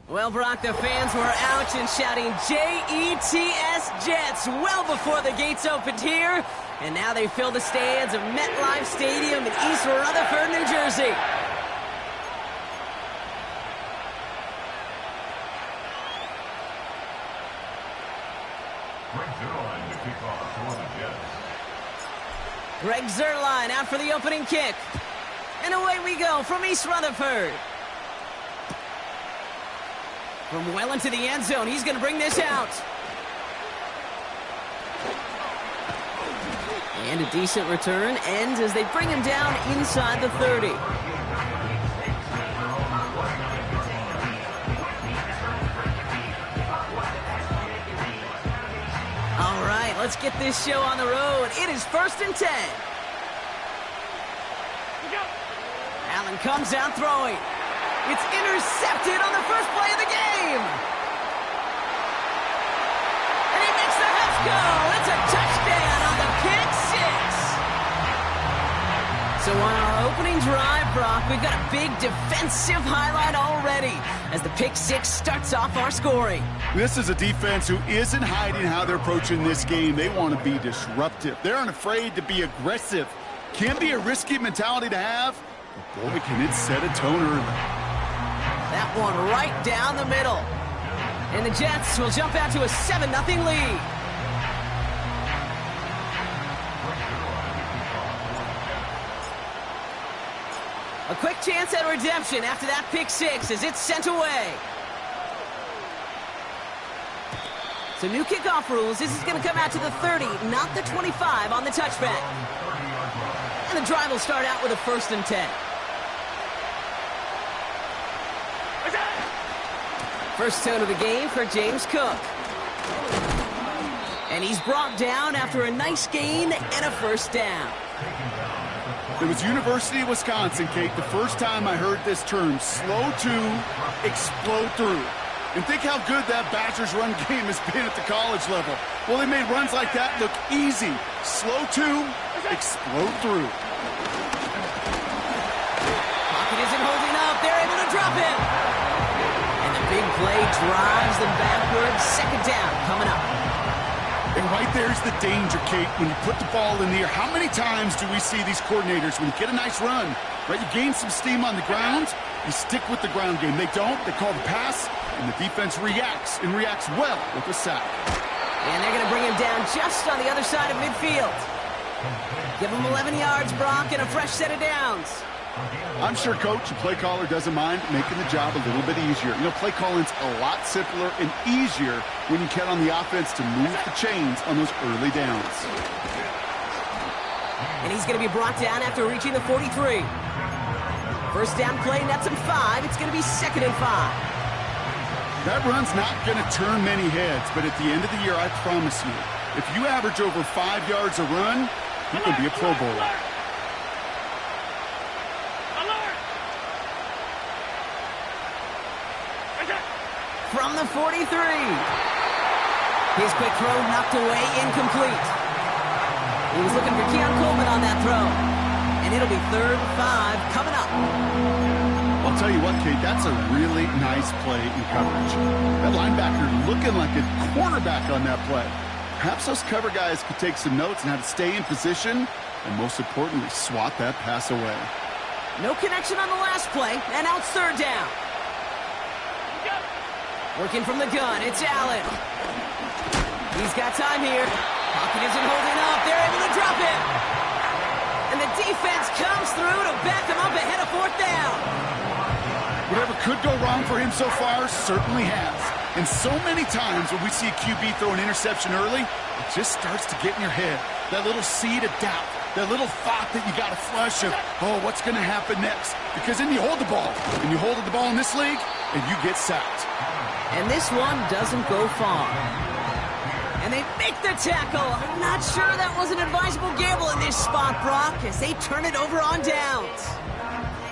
Well, Brock, the fans were out and shouting J-E-T-S Jets well before the gates opened here. And now they fill the stands of MetLife Stadium in East Rutherford, New Jersey. Greg Zerline out for the opening kick. And away we go from East Rutherford. From well into the end zone, he's going to bring this out. And a decent return ends as they bring him down inside the 30. All right, let's get this show on the road. It is 1st and 10. Allen comes out throwing. It's intercepted on the first play of the game. And he makes the Mets go. It's a touchdown on the pick six. So on our opening drive, Brock, we've got a big defensive highlight already as the pick six starts off our scoring. This is a defense who isn't hiding how they're approaching this game. They want to be disruptive. They're unafraid to be aggressive. Can be a risky mentality to have. But boy, can it set a tone early. That one right down the middle. And the Jets will jump out to a 7-0 lead. A quick chance at redemption after that pick six as it's sent away. So new kickoff rules. This is going to come out to the 30, not the 25 on the touchback. And the drive will start out with a 1st and 10. First tone of the game for James Cook. And he's brought down after a nice gain and a 1st down. It was University of Wisconsin, Kate, the first time I heard this term, slow to explode through. And think how good that Badgers run game has been at the college level. Well, they made runs like that look easy. Slow to explode through. Pocket isn't holding up. They're able to drop it. And the big play drives them backwards. 2nd down coming up. And right there's the danger, Kate, when you put the ball in the air. How many times do we see these coordinators, when you get a nice run, right, you gain some steam on the ground, you stick with the ground game. They don't. They call the pass, and the defense reacts, and reacts well with the sack. And they're going to bring him down just on the other side of midfield. Give him 11 yards, Brock, and a fresh set of downs. I'm sure, Coach, the play caller doesn't mind making the job a little bit easier. You know, play calling's a lot simpler and easier when you count on the offense to move the chains on those early downs. And he's going to be brought down after reaching the 43. 1st down play, nets him 5. It's going to be 2nd and 5. That run's not going to turn many heads, but at the end of the year, I promise you, if you average over 5 yards a run, you can be a Pro Bowler. From the 43. His quick throw knocked away, incomplete. He was looking for Keon Coleman on that throw. And it'll be 3rd and 5 coming up. I'll tell you what, Kate, that's a really nice play in coverage. That linebacker looking like a quarterback on that play. Perhaps those cover guys could take some notes on how to stay in position and, most importantly, swat that pass away. No connection on the last play, and now it's 3rd down. Working from the gun, it's Allen. He's got time here. Pocket isn't holding up. They're able to drop it. And the defense comes through to back him up ahead of 4th down. Whatever could go wrong for him so far certainly has. And so many times when we see a QB throw an interception early, it just starts to get in your head. That little seed of doubt. That little thought that you got to flush of, oh, what's going to happen next? Because then you hold the ball. And you hold the ball in this league, and you get sacked. And this one doesn't go far. And they make the tackle. I'm not sure that was an advisable gamble in this spot, Brock, as they turn it over on downs.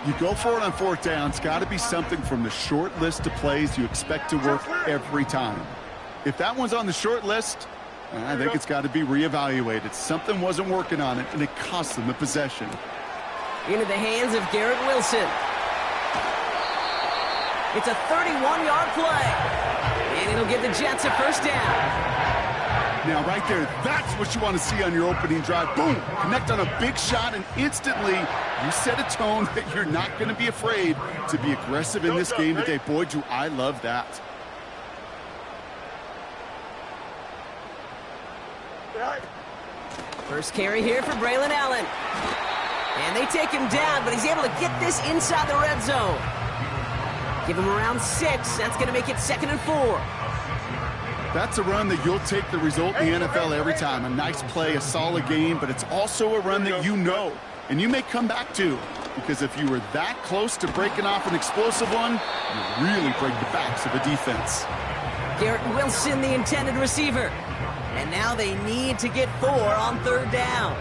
You go for it on 4th down. It's got to be something from the short list of plays you expect to work every time. If that one's on the short list, I think it's got to be reevaluated. Something wasn't working on it, and it cost them the possession. Into the hands of Garrett Wilson. It's a 31-yard play. And it'll give the Jets a first down. Now, right there, that's what you want to see on your opening drive. Boom! Connect on a big shot, and instantly you set a tone that you're not going to be afraid to be aggressive in this game today. Boy, do I love that. First carry here for Braylon Allen. And they take him down, but he's able to get this inside the red zone. Give him around 6. That's going to make it 2nd and 4. That's a run that you'll take the result in the NFL every time. A nice play, a solid game, but it's also a run that you know, and you may come back to. Because if you were that close to breaking off an explosive one, you really break the backs of a defense. Garrett Wilson, the intended receiver. And now they need to get 4 on 3rd down.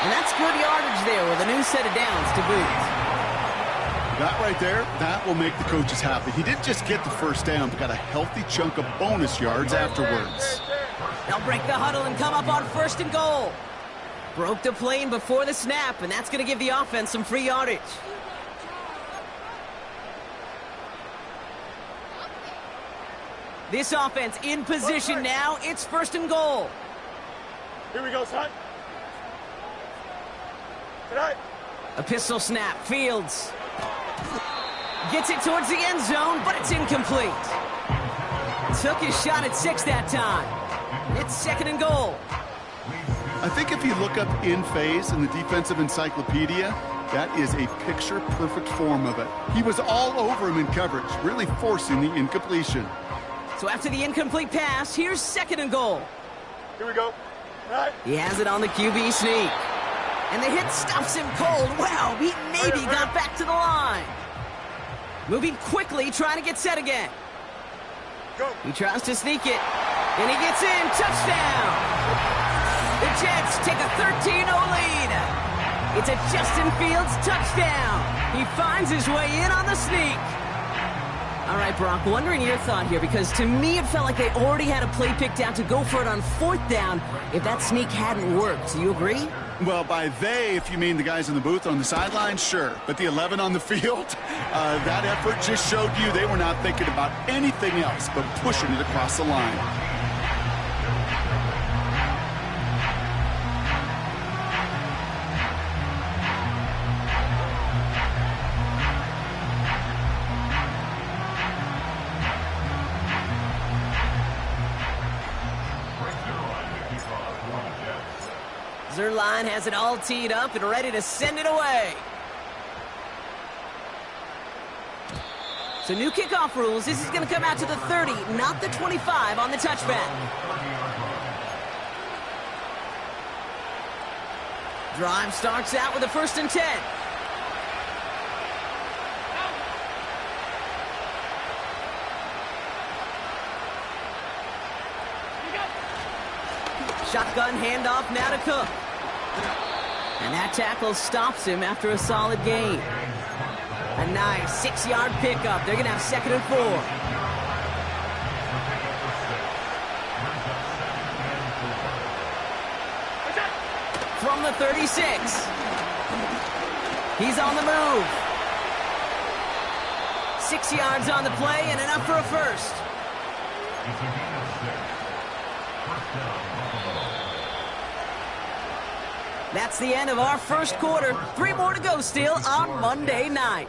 And that's good yardage there with a new set of downs to boot. That right there, that will make the coaches happy. He didn't just get the first down, but got a healthy chunk of bonus yards afterwards. They'll break the huddle and come up on 1st and goal. Broke the plane before the snap, and that's going to give the offense some free yardage. This offense in position now. It's 1st and goal. Here we go, son. Tonight. A pistol snap. Fields gets it towards the end zone, but it's incomplete. Took his shot at 6 that time. It's 2nd and goal. I think if you look up in phase in the defensive encyclopedia, that is a picture-perfect form of it. He was all over him in coverage, really forcing the incompletion. So after the incomplete pass, here's 2nd and goal. Here we go. Right. He has it on the QB sneak. And the hit stops him cold. Wow, he maybe got back to the line. Moving quickly, trying to get set again. Go. He tries to sneak it. And he gets in. Touchdown. The Jets take a 13-0 lead. It's a Justin Fields touchdown. He finds his way in on the sneak. All right, Brock, wondering your thought here, because to me it felt like they already had a play picked out to go for it on 4th down if that sneak hadn't worked. Do you agree? Well, by they, if you mean the guys in the booth on the sideline, sure. But the 11 on the field, that effort just showed you they were not thinking about anything else but pushing it across the line. Zerline has it all teed up and ready to send it away. So new kickoff rules. This is going to come out to the 30, not the 25 on the touchback. Drive starts out with a 1st and 10. Shotgun handoff now to Cook. And that tackle stops him after a solid gain. A nice 6-yard pickup. They're going to have 2nd and 4. From the 36. He's on the move. 6 yards on the play and enough for a first. That's the end of our 1st quarter. 3 more to go still on Monday night.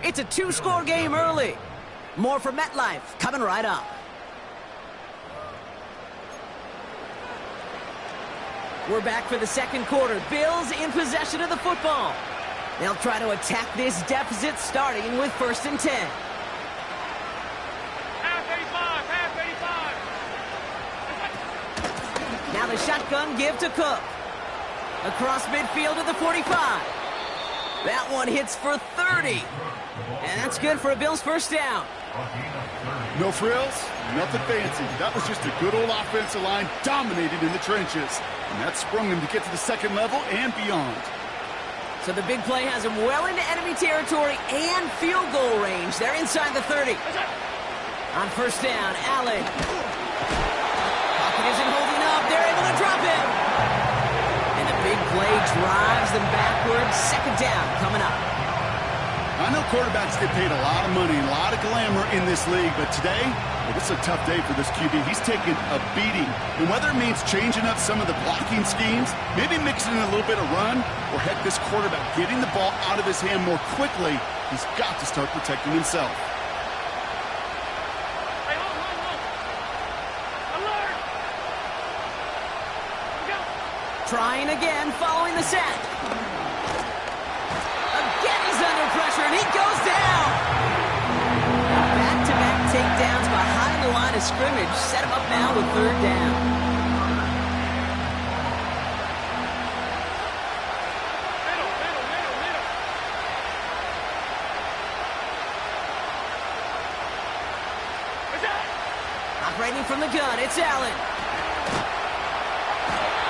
It's a 2-score game early. More from MetLife coming right up. We're back for the 2nd quarter. Bills in possession of the football. They'll try to attack this deficit starting with 1st and 10. Half 85. Now the shotgun give to Cook. Across midfield to the 45. That one hits for 30. And that's good for a Bills first down. No frills, nothing fancy. That was just a good old offensive line dominated in the trenches. And that sprung them to get to the 2nd level and beyond. So the big play has them well into enemy territory and field goal range. They're inside the 30. On 1st down, Allen. Pocket isn't holding up. They're able to drop him. And a big play drives them backwards. Second down coming up. I know quarterbacks get paid a lot of money, a lot of glamour in this league, but today, well, this is a tough day for this QB. He's taking a beating. And whether it means changing up some of the blocking schemes, maybe mixing in a little bit of run, or heck, this quarterback getting the ball out of his hand more quickly, he's got to start protecting himself. Hey, hold. Alert! Go! Trying again, following the sack. Again, he's under pressure, and he goes down. Back-to-back takedowns behind the line of scrimmage. Set him up now with third down. Middle. What's that? Operating from the gun, it's Allen.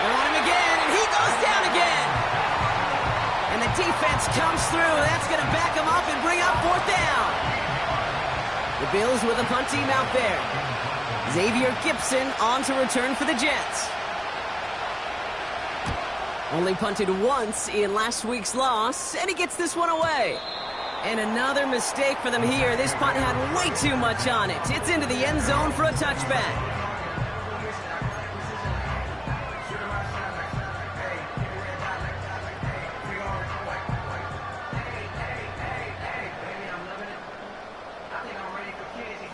They want him again, and he goes down again. And the defense comes through. That's going to back him up and bring up fourth down. The Bills with a punt team out there. Xavier Gipson on to return for the Jets. Only punted once in last week's loss, and he gets this one away. And another mistake for them here. This punt had way too much on it. It's into the end zone for a touchback.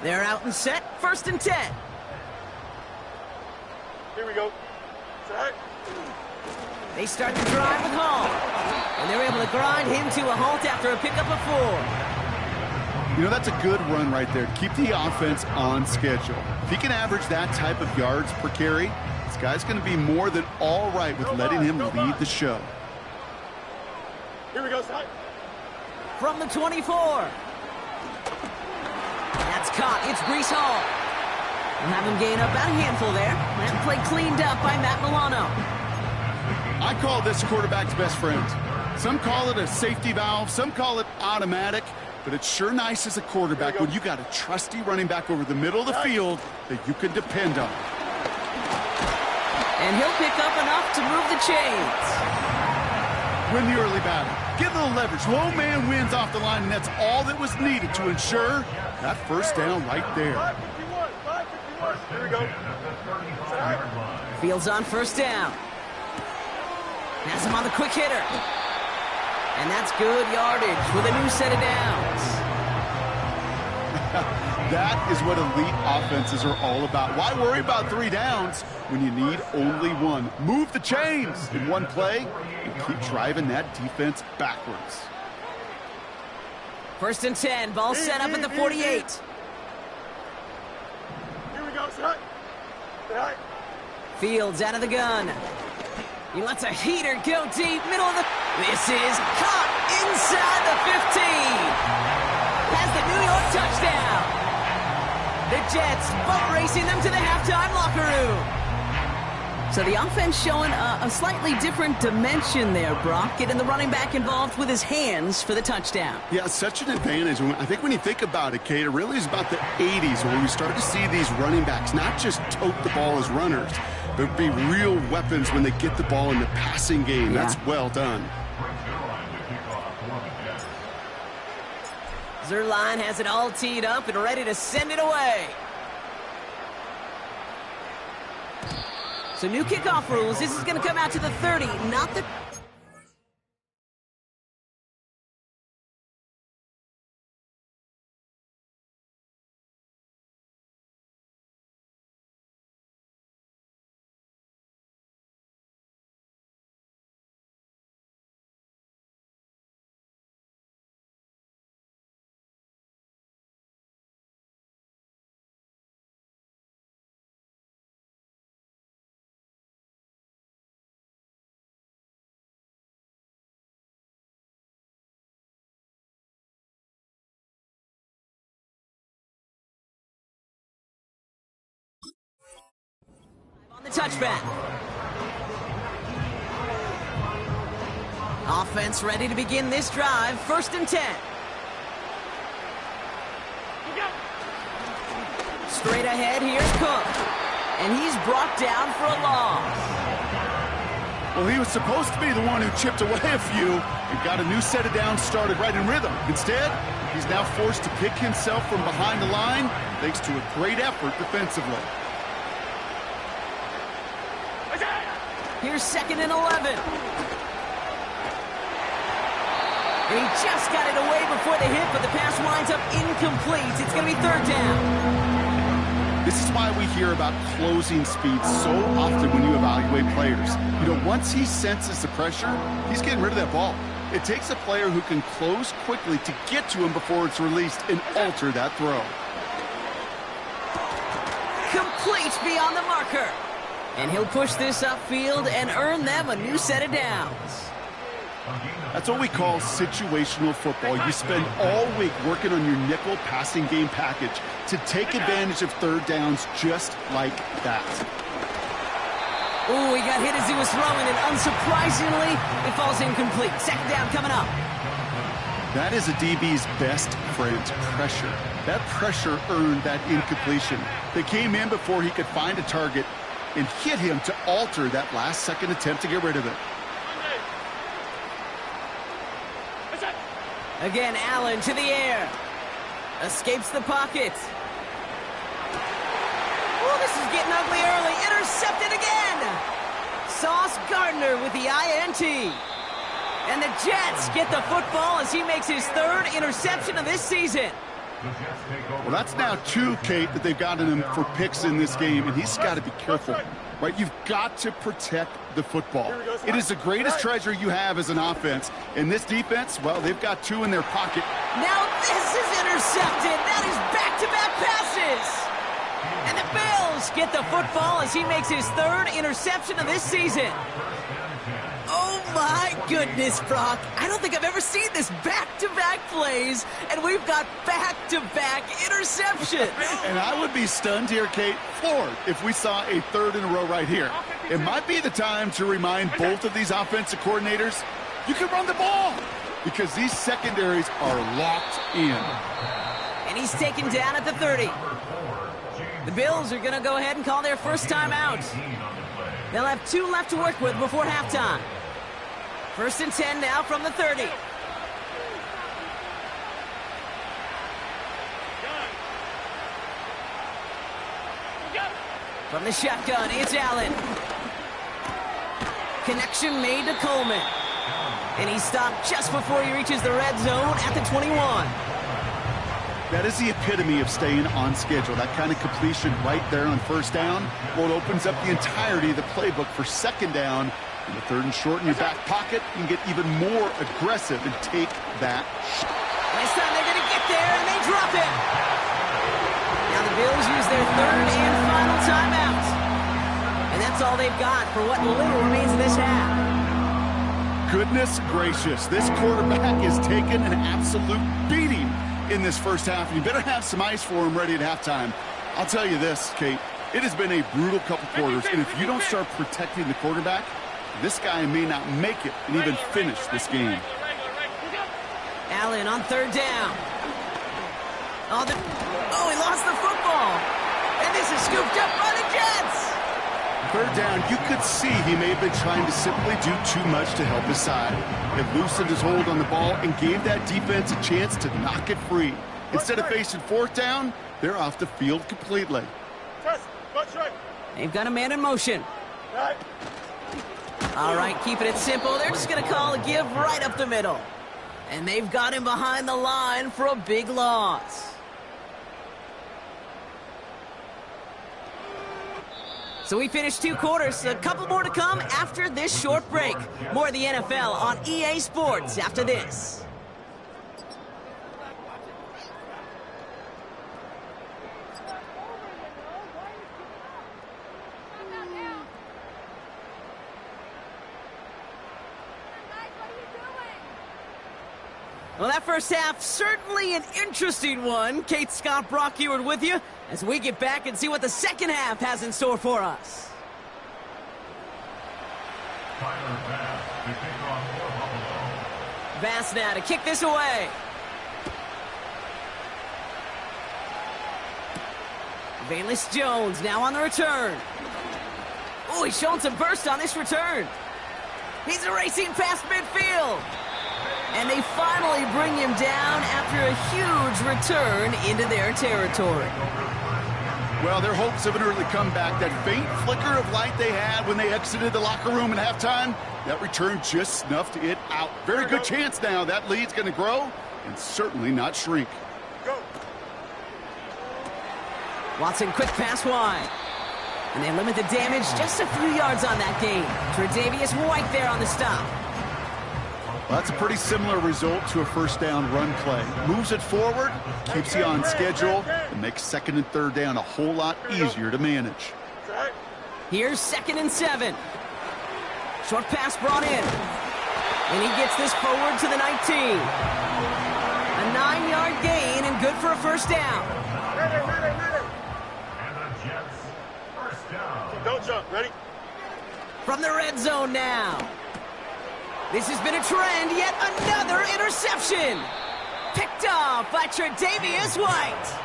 They're out and set. First and 10. Here we go. Set. They start the drive with Hall. And they're able to grind him to a halt after a pickup of 4. You know, that's a good run right there. Keep the offense on schedule. If he can average that type of yards per carry, this guy's going to be more than all right with letting him lead the show. Here we go, set. From the 24. That's caught. It's Breece Hall. We'll have him gain up about a handful there. That play cleaned up by Matt Milano. I call this quarterback's best friend. Some call it a safety valve. Some call it automatic. But it's sure nice as a quarterback when you got a trusty running back over the middle of the field that you can depend on. And he'll pick up enough to move the chains. Win the early battle. Get a little leverage. Low man wins off the line, and that's all that was needed to ensure that first down right there. 551. Here we go. Set. Fields on first down. Has him on the quick hitter. And that's good yardage with a new set of downs. That is what elite offenses are all about. Why worry about 3 downs when you need only 1? Move the chains in one play and keep driving that defense backwards. First and 10. Ball set up at the 48. Here we go, set. Set. Fields out of the gun. He lets a heater go deep, middle of the... This is caught inside the 15. Has the New York touchdown. The Jets boat racing them to the halftime locker room. So the offense showing a slightly different dimension there, Brock. Getting the running back involved with his hands for the touchdown. Yeah, such an advantage. I think when you think about it, Kate, it really is about the 80s when we start to see these running backs not just tote the ball as runners, but be real weapons when they get the ball in the passing game. Yeah. That's well done. Zerline has it all teed up and ready to send it away. So new kickoff rules. This is going to come out to the 30, not the... The touchback. Offense ready to begin this drive. First and 10. Straight ahead, here's Cook. And he's brought down for a loss. Well, he was supposed to be the one who chipped away a few and got a new set of downs started right in rhythm. Instead, he's now forced to pick himself from behind the line thanks to a great effort defensively. Here's 2nd and 11. And he just got it away before the hit, but the pass winds up incomplete. It's going to be 3rd down. This is why we hear about closing speed so often when you evaluate players. You know, once he senses the pressure, he's getting rid of that ball. It takes a player who can close quickly to get to him before it's released and alter that throw. Complete beyond the marker. And he'll push this upfield and earn them a new set of downs. That's what we call situational football. You spend all week working on your nickel passing game package to take advantage of 3rd downs just like that. Oh, he got hit as he was throwing, and unsurprisingly, it falls incomplete. 2nd down coming up. That is a DB's best friend, pressure. That pressure earned that incompletion. They came in before he could find a target and hit him to alter that last-second attempt to get rid of it. Again, Allen to the air. Escapes the pocket. Oh, this is getting ugly early. Intercepted again. Sauce Gardner with the INT. And the Jets get the football as he makes his 3rd interception of this season. Well, that's now 2, Kate, that they've gotten him for picks in this game, and he's got to be careful. Right? You've got to protect the football. It is the greatest treasure you have as an offense. And this defense, well, they've got 2 in their pocket. Now this is intercepted. That is back-to-back passes. And the Bills get the football as he makes his 3rd interception of this season. Oh, my goodness, Brock. I don't think I've ever seen this back-to-back plays, and we've got back-to-back interceptions. And I would be stunned here, Kate, floored, if we saw a 3rd in a row right here. It might be the time to remind both of these offensive coordinators, you can run the ball, because these secondaries are locked in. And he's taken down at the 30. The Bills are going to go ahead and call their first timeout. They'll have 2 left to work with before halftime. 1st and 10 now from the 30. From the shotgun, it's Allen. Connection made to Coleman. And he stopped just before he reaches the red zone at the 21. That is the epitome of staying on schedule. That kind of completion right there on 1st down. Well, it opens up the entirety of the playbook for 2nd down. In the 3rd and short in your back pocket, you can get even more aggressive and take that shot. This time they're going to get there, and they drop it. Now the Bills use their 3rd and final timeout. And that's all they've got for what little remains of this half. Goodness gracious, this quarterback is taking an absolute beating in this 1st half, and you better have some ice for him ready at halftime. I'll tell you this, Kate, it has been a brutal couple quarters, and if you don't start protecting the quarterback, this guy may not make it and even finish this game. Allen on 3rd down. Oh, he lost the football. And this is scooped up by the Jets. 3rd down, you could see he may have been trying to simply do too much to help his side. It loosened his hold on the ball and gave that defense a chance to knock it free. Instead of facing 4th down, they're off the field completely. They've got a man in motion. All right, keeping it simple. They're just going to call a give right up the middle. And they've got him behind the line for a big loss. So we finished 2 quarters. A couple more to come after this short break. More of the NFL on EA Sports after this. Well, that first half, certainly an interesting one. Kate, Scott, Brock Ewart with you as we get back and see what the second half has in store for us. Bass now to kick this away. Valus Jones now on the return. Oh, he's showing some burst on this return. He's racing past midfield. And they finally bring him down after a huge return into their territory. Well, their hopes of an early comeback, that faint flicker of light they had when they exited the locker room at halftime, that return just snuffed it out. Very good chance now that lead's going to grow and certainly not shrink. Go. Watson, quick pass wide. And they limit the damage just a few yards on that gain. Tre'Davious White there on the stop. Well, that's a pretty similar result to a first down run play. Moves it forward, keeps you on schedule, and makes second and third down a whole lot easier to manage. Here's 2nd and 7. Short pass brought in. And he gets this forward to the 19. A 9-yard gain and good for a first down. And the Jets, first down. Don't jump. Ready? From the red zone now. This has been a trend, yet another interception. Picked off by Tre'Davious White.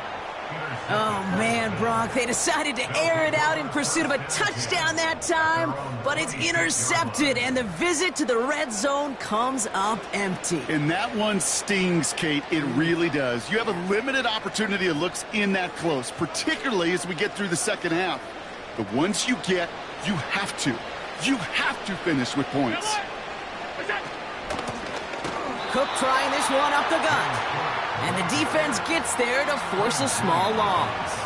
Oh, man, Brock, they decided to air it out in pursuit of a touchdown that time, but it's intercepted, and the visit to the red zone comes up empty. And that one stings, Kate. It really does. You have a limited opportunity of looks in that close, particularly as we get through the second half. The ones you get, you have to finish with points. Cook trying this one up the gut. And the defense gets there to force a small loss.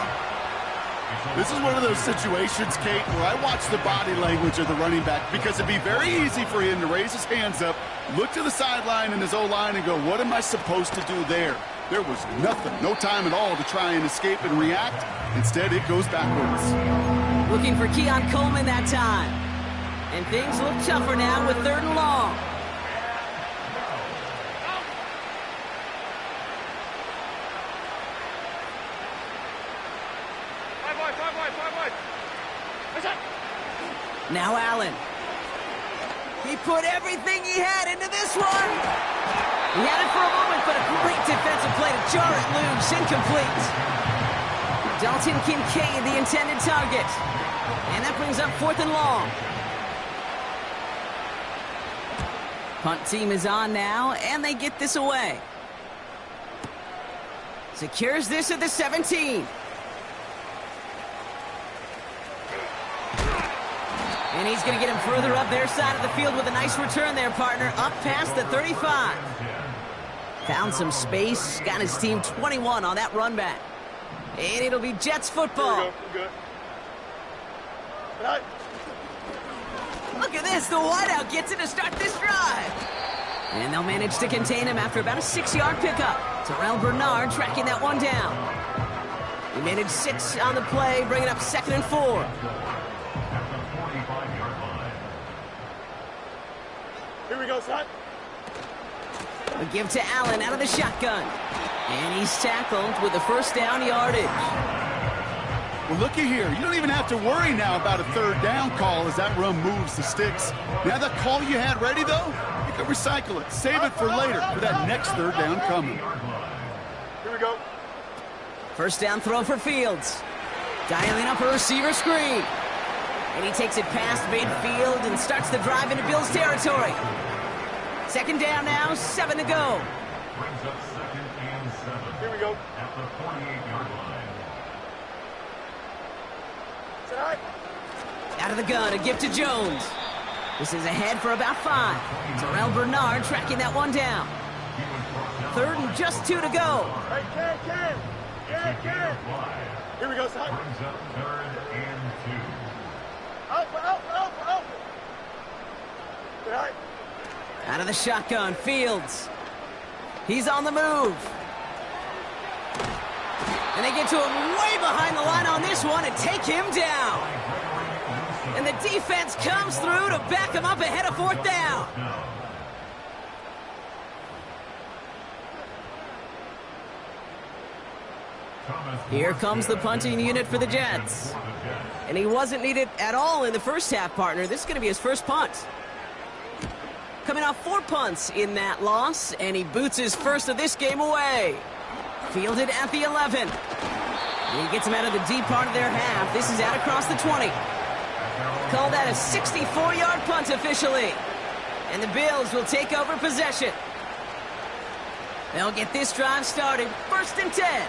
This is one of those situations, Kate, where I watch the body language of the running back because it'd be very easy for him to raise his hands up, look to the sideline in his O-line and go, what am I supposed to do there? There was nothing, no time at all to try and escape and react. Instead, it goes backwards. Looking for Keon Coleman that time. And things look tougher now with 3rd and long. Now Allen. He put everything he had into this one. He had it for a moment, but a great defensive play to jar it loose. Incomplete. Dalton Kincaid, the intended target. And that brings up 4th and long. Punt team is on now, and they get this away. Secures this at the 17. And he's going to get him further up their side of the field with a nice return there, partner, up past the 35. Found some space, got his team 21 on that run back. And it'll be Jets football. Good. Look at this, the wideout gets it to start this drive. And they'll manage to contain him after about a 6-yard pickup. Terrell Bernard tracking that one down. He managed 6 on the play, bringing up 2nd and 4. Here we go, son. A give to Allen out of the shotgun. And he's tackled with the first down yardage. Well, looky here. You don't even have to worry now about a 3rd down call as that run moves the sticks. Now that call you had ready, though, you can recycle it. Save it for later for that next 3rd down coming. Here we go. First down throw for Fields. Dialing up a receiver screen. And he takes it past midfield and starts the drive into Bills territory. 2nd down now, 7 to go. Brings up 2nd and 7. Here we go. At the 48-yard line. Say hi. Out of the gun, a give to Jones. This is ahead for about 5. Terrell Bernard tracking that one down. 3rd and just 2 to go. Hey, Ken. Here we go, son. Brings up 3rd and 2. Out. Say hi. Out of the shotgun, Fields. He's on the move. And they get to him way behind the line on this one and take him down. And the defense comes through to back him up ahead of 4th down. Here comes the punting unit for the Jets. And he wasn't needed at all in the first half, partner. This is going to be his first punt. Coming off 4 punts in that loss, and he boots his first of this game away. Fielded at the 11. He gets him out of the deep part of their half. This is out across the 20. Call that a 64-yard punt officially. And the Bills will take over possession. They'll get this drive started. 1st and 10.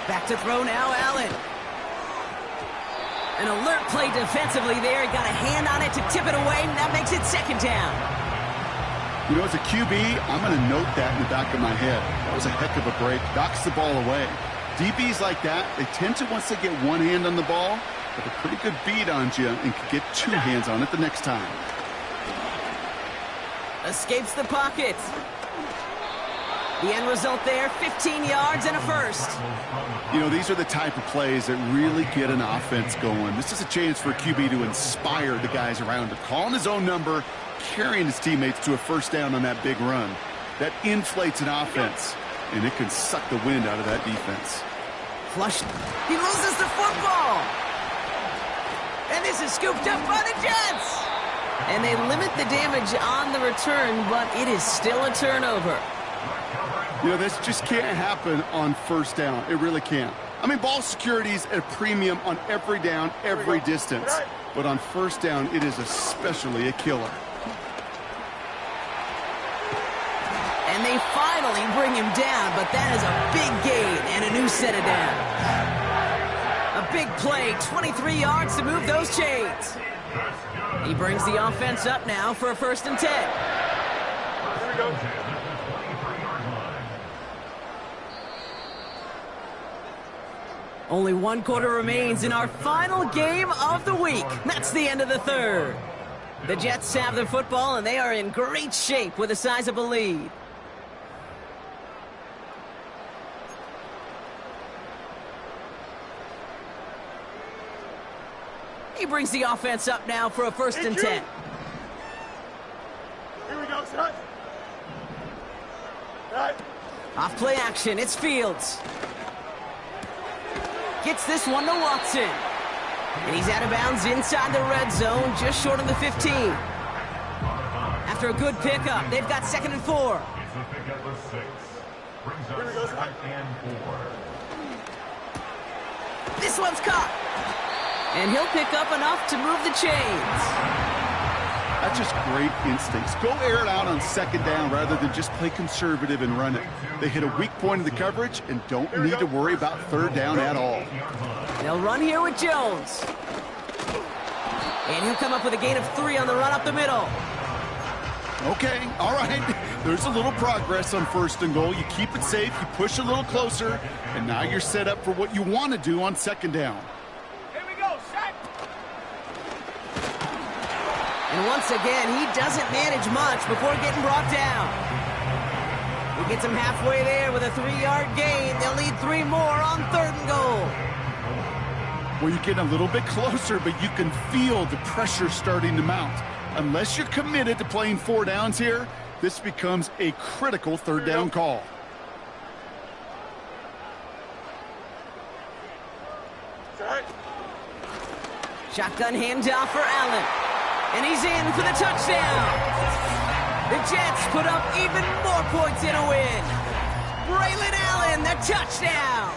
Back to throw now, Allen. An alert play defensively there. He got a hand on it to tip it away, and that makes it 2nd down. You know, as a QB, I'm going to note that in the back of my head. That was a heck of a break. Knocks the ball away. DBs like that, they tend to, once they get one hand on the ball, have a pretty good beat on you and can get 2 hands on it the next time. Escapes the pocket. The end result there, 15 yards and a 1st. You know, these are the type of plays that really get an offense going. This is a chance for a QB to inspire the guys around him. Calling his own number, carrying his teammates to a 1st down on that big run. That inflates an offense, and it can suck the wind out of that defense. Flush. He loses the football. And this is scooped up by the Jets. And they limit the damage on the return, but it is still a turnover. You know, this just can't happen on 1st down. It really can't. I mean, ball security is at a premium on every down, every distance. But on 1st down, it is especially a killer. And they finally bring him down, but that is a big gain and a new set of downs. A big play, 23 yards to move those chains. He brings the offense up now for a 1st and 10. Here we go. Only 1 quarter remains in our final game of the week. That's the end of the 3rd. The Jets have the football, and they are in great shape with a sizable lead. He brings the offense up now for a 1st and 10. Here we go, son. Right. Off play action, it's Fields. Gets this one to Watson. And he's out of bounds inside the red zone, just short of the 15. After a good pickup, they've got 2nd and 4. It's a pickup of 6. Brings up 2nd and 4. This one's caught. And he'll pick up enough to move the chains. That's just great instincts. Go air it out on 2nd down rather than just play conservative and run it. They hit a weak point in the coverage and don't need to worry about 3rd down at all. They'll run here with Jones. And he'll come up with a gain of 3 on the run up the middle. Okay, all right. There's a little progress on 1st and goal. You keep it safe, you push a little closer, and now you're set up for what you want to do on 2nd down. And once again, he doesn't manage much before getting brought down. He gets him halfway there with a 3-yard gain. They'll need 3 more on 3rd and goal. Well, you're getting a little bit closer, but you can feel the pressure starting to mount. Unless you're committed to playing 4 downs here, this becomes a critical 3rd down call. Shotgun handoff for Allen. And he's in for the touchdown. The Jets put up even more points in a win. Braylon Allen, the touchdown.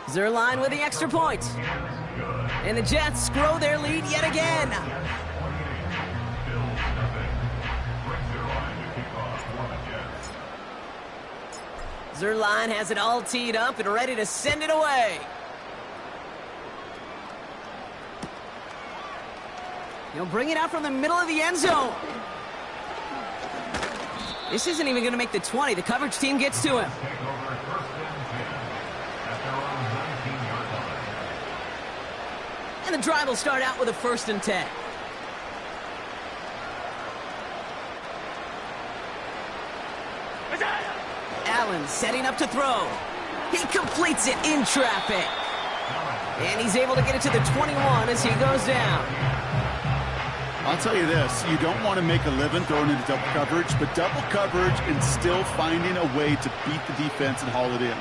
Zerline with the extra point. And the Jets grow their lead yet again. Zerline has it all teed up and ready to send it away. He'll bring it out from the middle of the end zone. This isn't even going to make the 20. The coverage team gets to him. And the drive will start out with a 1st and 10. Allen setting up to throw. He completes it in traffic. And he's able to get it to the 21 as he goes down. I'll tell you this, you don't want to make a living throwing into double coverage, but double coverage and still finding a way to beat the defense and haul it in.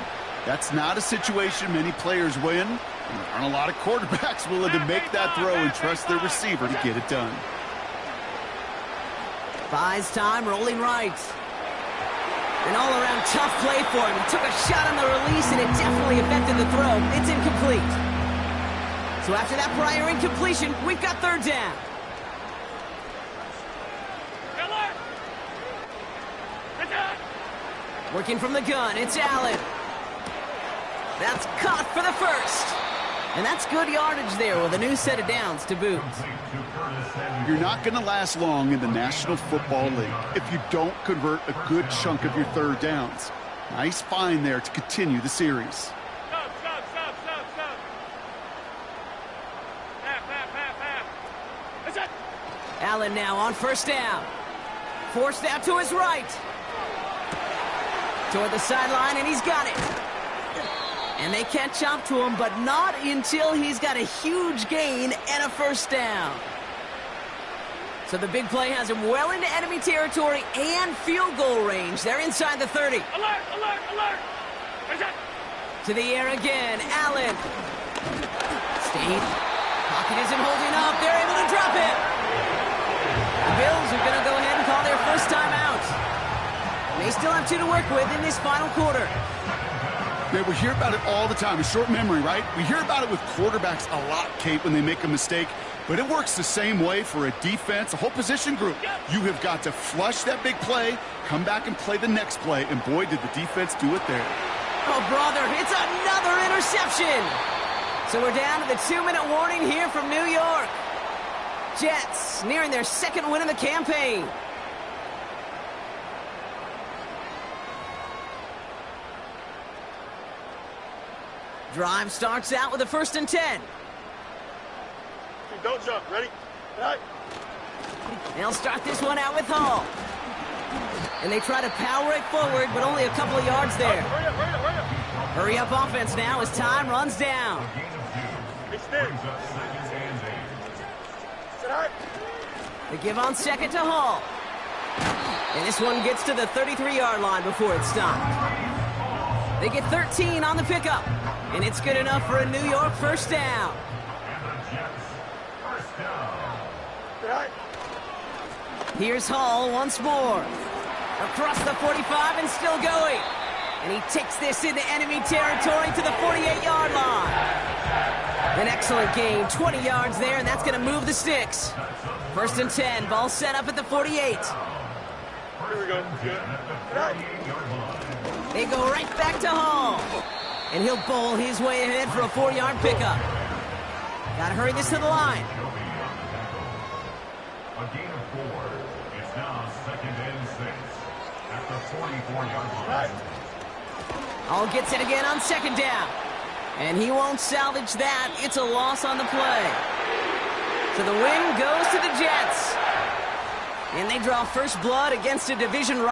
That's not a situation many players win, and there aren't a lot of quarterbacks willing to make that throw and trust their receiver to get it done. Buys time, rolling right. An all-around tough play for him. He took a shot on the release, and it definitely affected the throw. It's incomplete. So after that prior incompletion, we've got third down. Working from the gun, it's Allen. That's caught for the first. And that's good yardage there with a new set of downs to boot. You're not going to last long in the National Football League if you don't convert a good chunk of your third downs. Nice find there to continue the series. Stop. That's it. Allen now on first down. Forced out to his right. Toward the sideline, and he's got it. And they catch up to him, but not until he's got a huge gain and a first down. So the big play has him well into enemy territory and field goal range. They're inside the 30. Alert. That's it. To the air again, Allen. Stayed. Pocket isn't holding up. They're able to drop it. The Bills are going to go ahead and call their first time out. They still have 2 to work with in this final quarter. Yeah, we hear about it all the time. A short memory, right? We hear about it with quarterbacks a lot, Kate, when they make a mistake. But it works the same way for a defense, a whole position group. You have got to flush that big play, come back and play the next play, and boy, did the defense do it there. Oh, brother, it's another interception. So we're down to the 2-minute warning here from New York. Jets nearing their second win of the campaign. Drive starts out with a 1st and 10. Don't jump. Ready? All right. They'll start this one out with Hall. And they try to power it forward, but only a couple of yards there. Hurry up offense now as time runs down. Extend. Sit high. They give on second to Hall. And this one gets to the 33-yard line before it's stopped. They get 13 on the pickup. And it's good enough for a New York first down. Here's Hall once more. Across the 45 and still going. And he takes this into enemy territory to the 48-yard line. An excellent gain, 20 yards there, and that's going to move the sticks. 1st and 10, ball set up at the 48. Here we go. They go right back to Hall. And he'll bowl his way ahead for a 4-yard pickup. Gotta hurry this to the line. A gain of 4. It's now 2nd and 6. At the 44-yard line. Hall gets it again on 2nd down. And he won't salvage that. It's a loss on the play. So the win goes to the Jets. And they draw first blood against a division rival.